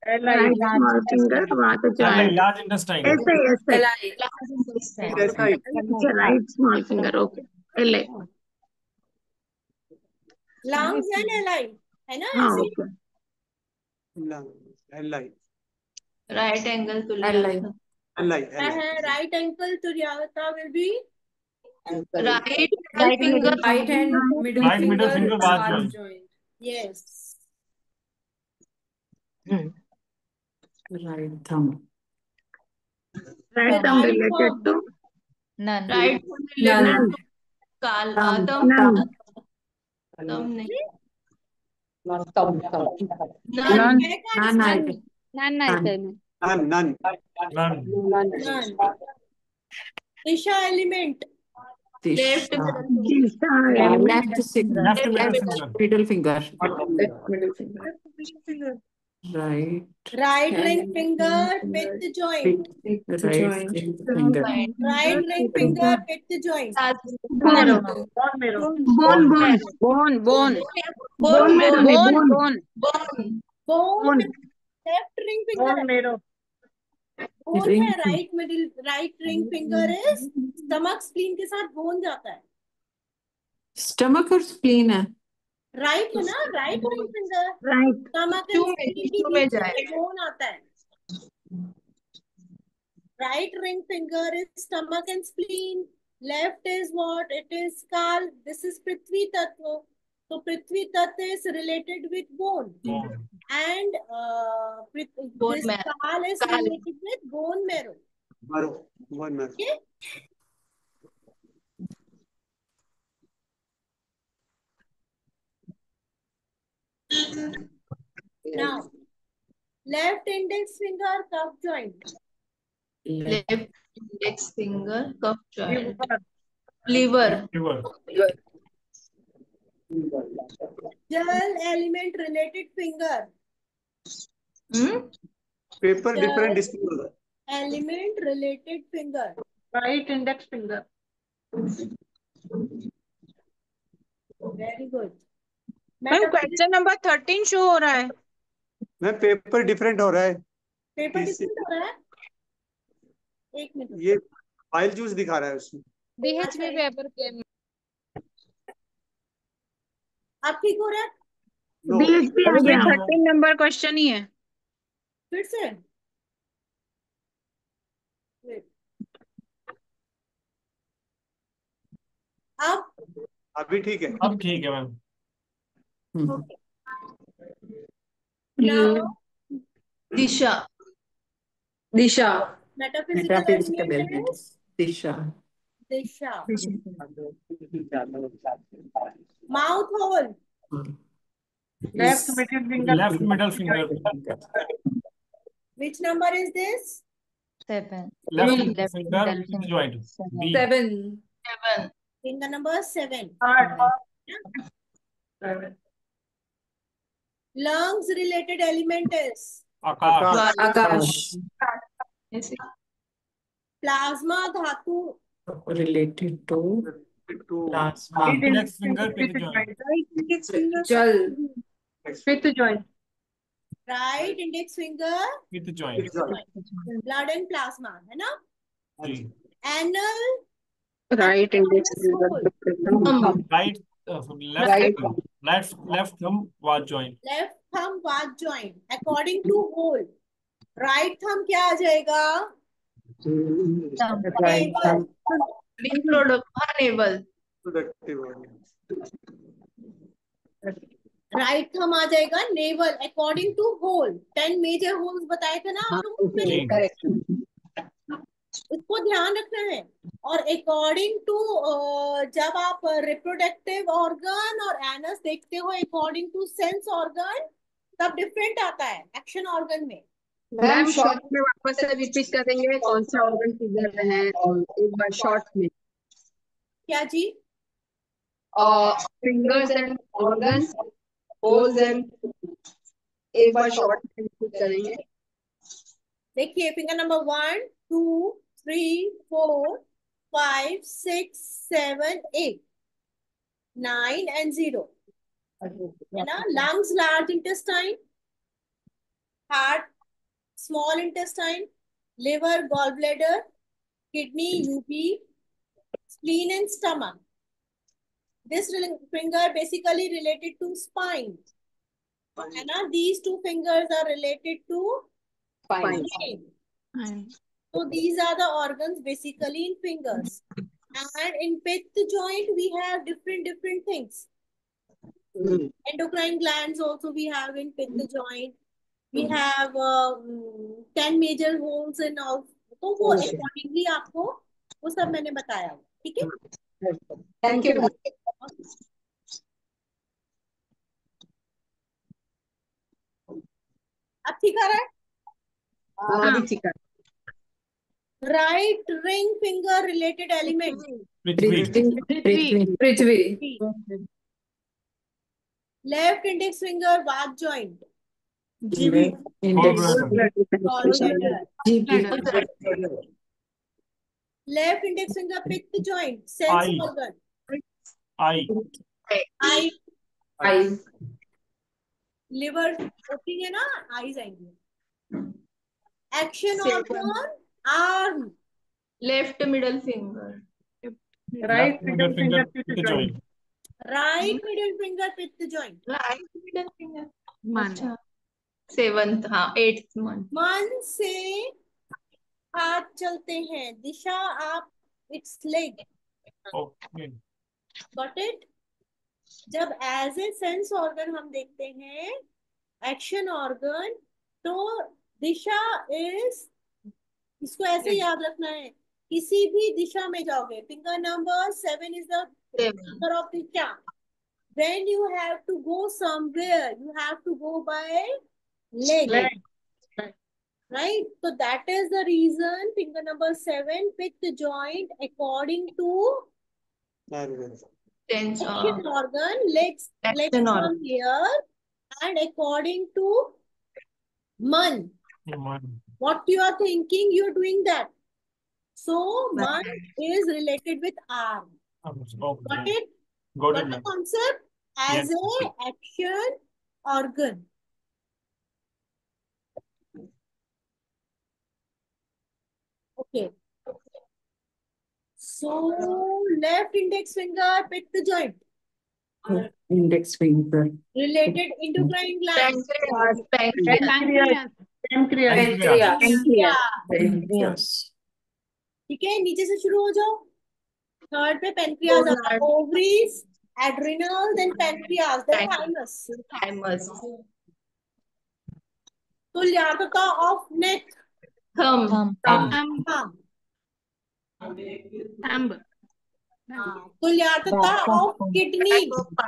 Right small finger. Vata joint. Large intestine. SI. SI. Right small finger. Okay. LA. Lungs and LI है ना हाँ. ऐसे। Okay. LI. Right angle to LI. Right ankle तुर्यावता will be right finger Right hand middle Right middle finger Vata Vata joint. joint. Yes. Right thumb. Right thumb related to None. Right None. काल Thumb. तम Thumb. तम नहीं Thumb. None है क्या None. इसमें? I none आहे None. इसमें. None. None. दिशा element left Disha. Left finger. Left middle Left finger. middle finger. Left middle finger. Right. Right ring hand, finger with joint Right ring finger. Right ring finger with joint Bone. Bone. Bone. Bone. Bone Bone. Bone. Bone bone left ring finger है bone Ring है right middle right ring finger is stomach spleen के साथ bone जाता है Stomach और spleen है. Right है ना right ring finger Right. Stomach tissue and में स्प्लीन टिश्यू के में नीचे जाएगा बोन आता है right ring finger is stomach and spleen left is what it is skull this is prithvi tattva so prithvi tattva is related with bone Bone. and bone this में skull is काल related with bone marrow Marrow. Bone marrow. okay now left index finger cuff joint left index finger Kapha joint liver Liver. gel element related finger Paper gel different display होगा. element related finger Right index finger. very good ma'am question number 13 show हो रहा है. Ma'am paper different हो रहा है. Paper इसी- different हो रहा है एक मिनट ये फाइल जूस दिखा रहा है उसमें. बीएचपी पेपर के अब ठीक हो रहा है No. BHP आ गया. No. 13 नंबर क्वेश्चन ही है. फिर से Wait. अब अभी ठीक है. अब ठीक है ma'am. now Disha Disha. metaphysical Metaphysical element element. is Disha. disha mouth hole Left middle finger. Left middle finger. which number is this 7. Left Left finger middle with finger. joint. B. 7. 7 finger number 7 lungs related element is Akash. Akash. plasma dhatu Related to plasma. Index finger with joint. Right index finger. जल. Fifth joint. right index finger With joint. blood and plasma है ना G. anal Right index finger. Right. Left thumb was joint. left thumb was joint according to hole right thumb क्या आ जाएगा Right thumb. Navel right thumb आ जाएगा navel according to hole 10 major holes बताए थे ना आप लोगों ने इसको ध्यान रखना है और अकॉर्डिंग टू जब आप रिप्रोडक्टिव ऑर्गन और एनस देखते हो अकॉर्डिंग टू सेंस ऑर्गन तब डिफरेंट आता है एक्शन ऑर्गन में मैम शॉर्ट में वापस से रिपीट करेंगे कौन सा ऑर्गन किधर है और एक बार शॉर्ट में क्या जी fingers and organs holes and एक बार शॉर्ट में रिपीट करेंगे. देखिए फिंगर नंबर 1 2 3 4 5 6 7 8 9 and 0 है ना lungs large intestine heart small intestine liver gallbladder kidney UP spleen and stomach this finger basically related to spine है ना these two fingers are related to Fine. brain. So these are the organs basically in fingers. And in pith joint we have different things. Endocrine glands also we have in pith joint. We have 10 major holes and all. तो वो accordingly आपको वो सब मैंने बताया ठीक है Thank you. अब ठीक आ रहा है? अभी ठीक है. Right ring finger related element. Prithvi. Left index finger Vag joint. Index. Gallbladder. GP. Left index finger Pitta joint. Sense Eye. organ. I. Eye. Liver opening है ना, eyes आएंगे. Action organ arm. Left middle finger. Right middle finger Pitta joint. Right middle finger Pitta joint. Right middle finger. Month. अच्छा. 7th, हाँ 8th month. मन से हाथ चलते हैं, दिशा आप its leg. Okay. Got it? जब एज ए सेंस ऑर्गन हम देखते हैं एक्शन ऑर्गन, तो दिशा इज, इसको ऐसे याद रखना है, किसी भी दिशा में जाओगे. Finger number 7 is the finger of Disha. When you have to go somewhere, you have to go by leg. Right? So that is the reason finger number 7 pick the joint according to Tense. action organ, legs Action from organ. here, and according to man. What you are thinking, you are doing that. So man is related with arm. Got it? Got Got it, the ma'am. concept? As Yes. a action organ. Okay. So left index finger pick the joint. Index finger. Related endocrine gland. Pancreas. Pancreas. ठीक है, नीचे से शुरू हो जाओ. Third पे pancreas आता है. Ovaries, adrenal, then pancreas, then thymus. Thymus. तुल्यार्थता ऑफ नेक. Thumb. तुल्यार्थता of kidney.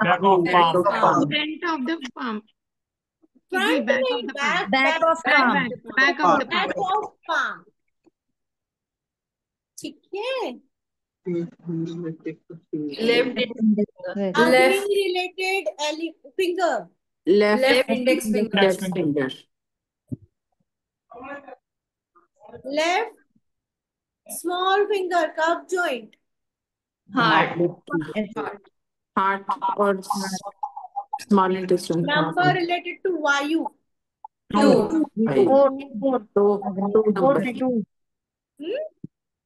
Back of palm. Front of the palm. Front back नहीं, of the back Back of the palm. Back of palm. ठीक है. Left Agni related finger. Left index finger. Left small finger cup joint. heart. Heart or small intestine. Number related to Vayu. 2.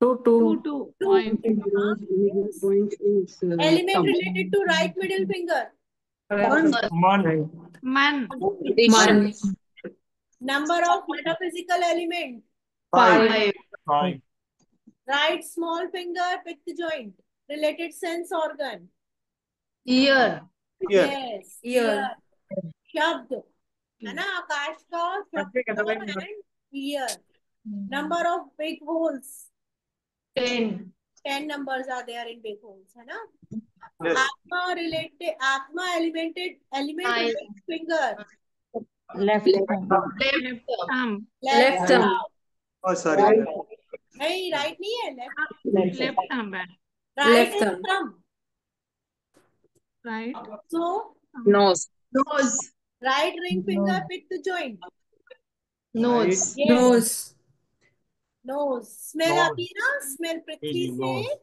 2. Point. Element related to right middle finger. Man. Man. Number of metaphysical element. 5. Right small finger pick the joint. Related sense organ. Ear. Yes. Ear. शब्द है ना, आकाश का शब्द and ear. Number of big holes. 10. 10 numbers are there in big holes, है ना. Yes. आत्मा element finger. Left Thumb. Left thumb. Oh, sorry. नहीं, right नहीं है. Left thumb. Right Left is thumb. thumb. Right. So Nose. right ring finger pick the joint. Nose. Yes. Nose. Nose. Smell Nose. आती है ना, smell पृथ्वी से Nose.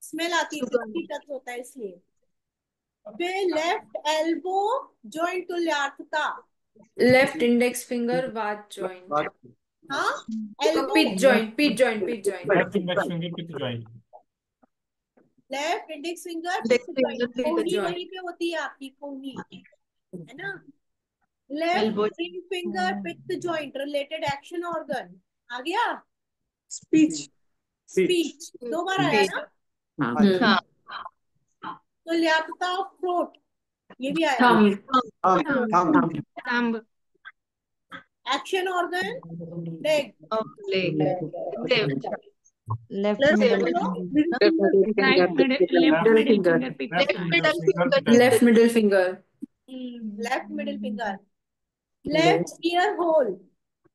Smell आती है, पृथ्वी touch होता है इसलिए. फिर लेफ्ट एल्बो जॉइंट तुल्यार्थता. Left index finger Vag joint. हाँ, elbow. Pit joint. Left index finger Pitta joint. Left index finger Index finger, pick the कोहनी joint. वहीं पे होती है आपकी, कोहनी है ना. Left Elbow. Ring finger pick the joint. Related action organ आ गया. Speech. स्पीच 2 बार आया ना. हाँ. तुल्यार्थता ऑफ थ्रोट, ये भी आया. Thumb. Thumb. Action organ leg. Of leg. Left. Left Plus middle बोलो, finger Right middle, left middle finger pick the Left joint. middle finger finger. pick Left middle finger. Left middle finger. Left ear hole.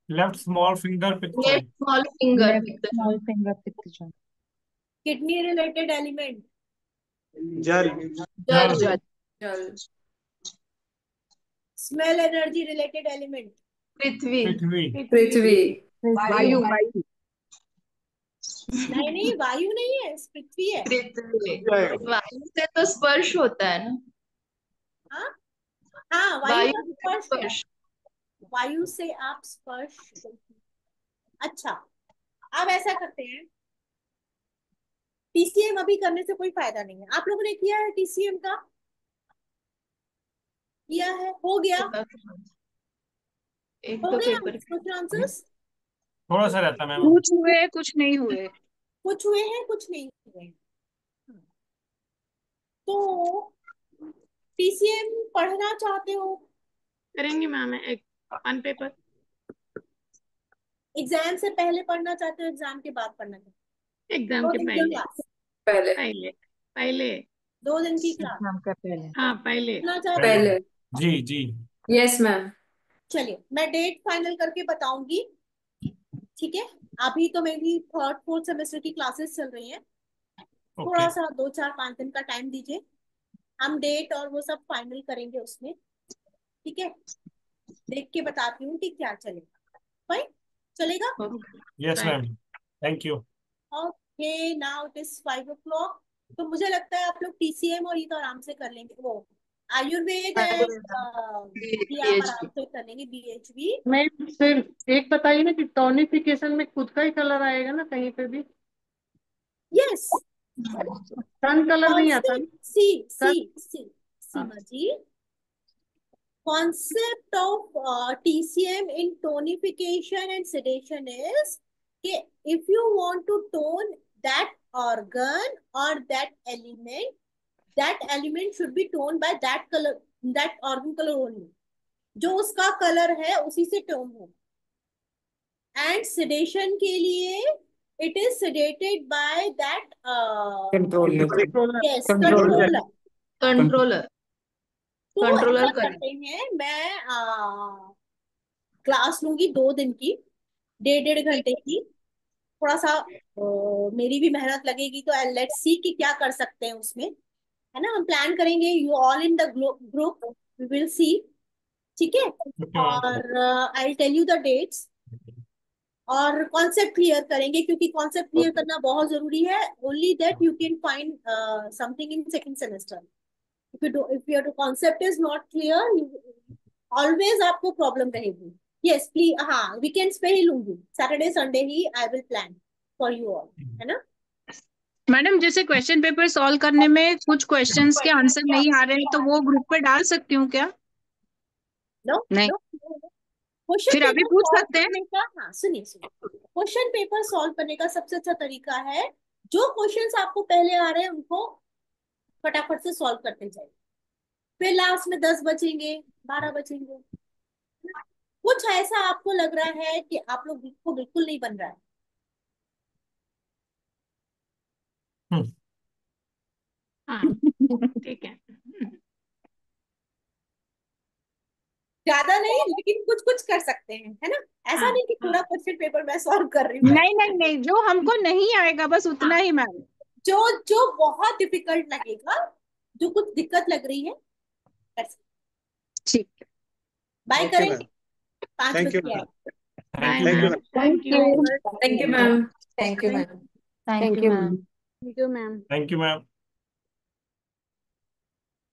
left small finger pick Left joint. small finger. Left Pick the small finger pick the joint Kidney related element. Jal. Jal. Jal. Jal. Smell energy related element. Prithvi. Prithvi. Prithvi. Vayu. नहीं वायु नहीं है, पृथ्वी है। पृथ्वी। वायु से तो स्पर्श होता है ना। हाँ हाँ, वायु वायु का से स्पर्श है। स्पर्श। वायु से आप स्पर्श। अच्छा, अब ऐसा करते हैं, टीसीएम अभी करने से कोई फायदा नहीं है। आप लोगों ने किया है टीसीएम का? किया है? हो गया? एक हो तो गया पेपर क्वेश्चन आंसर्स? थोड़ा सा रहता मैम। कुछ हुए कुछ नहीं हुए। कुछ हुए हैं कुछ नहीं हुए। तो टीसीएम पढ़ना चाहते हो? करेंगे मैम एक ऑन पेपर। एग्जाम से पहले पढ़ना चाहते हो, एग्जाम के बाद पढ़ना चाहते हो? एग्जाम 2 के दिन की पहले। क्लास? पहले। पहले पहले 2 दिन की क्लास एग्जाम का पहले हाँ पहले। पढ़ना चाहते हो? पहले। जी जी। Yes ma'am. चलिए मैं डेट फाइनल करके बताऊंगी, ठीक है? अभी तो मेरी 3rd 4th सेमेस्टर की क्लासेस चल रही हैं। थोड़ा सा 2-4-5 दिन का टाइम दीजिए, हम डेट और वो सब फाइनल करेंगे उसमें, ठीक है? देख के बताती हूँ कि क्या चलेगा। फाइन, चलेगा? Yes ma'am, thank you. Okay, now it is 5 o'clock। तो मुझे लगता है आप लोग टीसीएम और ये तो आराम से कर लेंगे, वो आयुर्वेद भी आप आराम से कर लेंगे, बीएचबी। मैं सिर्फ एक बताइए ना कि टोनिफिकेशन में खुद का ही कलर आएगा ना कहीं पे भी? यस, सन कलर नहीं आता ना? सीमा जी, concept of TCM in tonification and sedation is कि if you want to tone that organ or that element should be toned by that color, that organ color only, जो उसका कलर है उसी से tone हो। एंड sedation के लिए it is sedated by that yes, controller। तो ऐसा करते हैं, मैं क्लास लूंगी 2 दिन की, 1.5 घंटे की। थोड़ा सा मेरी भी मेहनत लगेगी, तो लेट्स सी कि क्या कर सकते हैं उसमें, है ना? हम प्लान करेंगे, you all in the group we will see, ठीक है? और I will tell you the dates, और कॉन्सेप्ट क्लियर करेंगे, क्योंकि कॉन्सेप्ट क्लियर करना बहुत जरूरी है। Only that you can find something in second semester. if your concept is not clear, always आपको प्रॉब्लम रहेगी। yes प्लीज, हाँ वीकेंड्स पे ही लूंगी, सैटरडे संडे ही I will plan for you all, है ना? मैडम जैसे क्वेश्चन पेपर सॉल्व करने में कुछ क्वेश्चंस के आंसर नहीं आ रहे हैं तो वो ग्रुप पे डाल सकती हूँ क्या? नो नहीं। क्वेश्चन फिर अभी पूछ सकते हैं? हाँ सुनिए, क्वेश्चन पेपर सॉल्व करने का सबसे अच्छा तरीका है, जो क्वेश्चंस आपको पहले आ रहे हैं उनको फटाफट से सॉल्व करते जाइए। फिर लास्ट में 10 बचेंगे, 12 बचेंगे। कुछ ऐसा आपको लग रहा है कि आप लोग को बिल्कुल नहीं बन रहा है, हाँ ठीक है। ज्यादा नहीं लेकिन कुछ कुछ कर सकते हैं, है ना? ऐसा नहीं कि पूरा क्वेश्चन पेपर मैं सॉल्व कर रही हूँ। नहीं नहीं नहीं, जो हमको नहीं आएगा बस उतना ही मैम। जो जो बहुत डिफिकल्ट लगेगा, जो कुछ दिक्कत लग रही है, कर सकते। ठीक है, बाय करें। 5 थैंक यू बजे आए। Thank you thank you ma'am. Thank you ma'am. Thank you ma'am. Thank you ma'am. Thank you ma'am.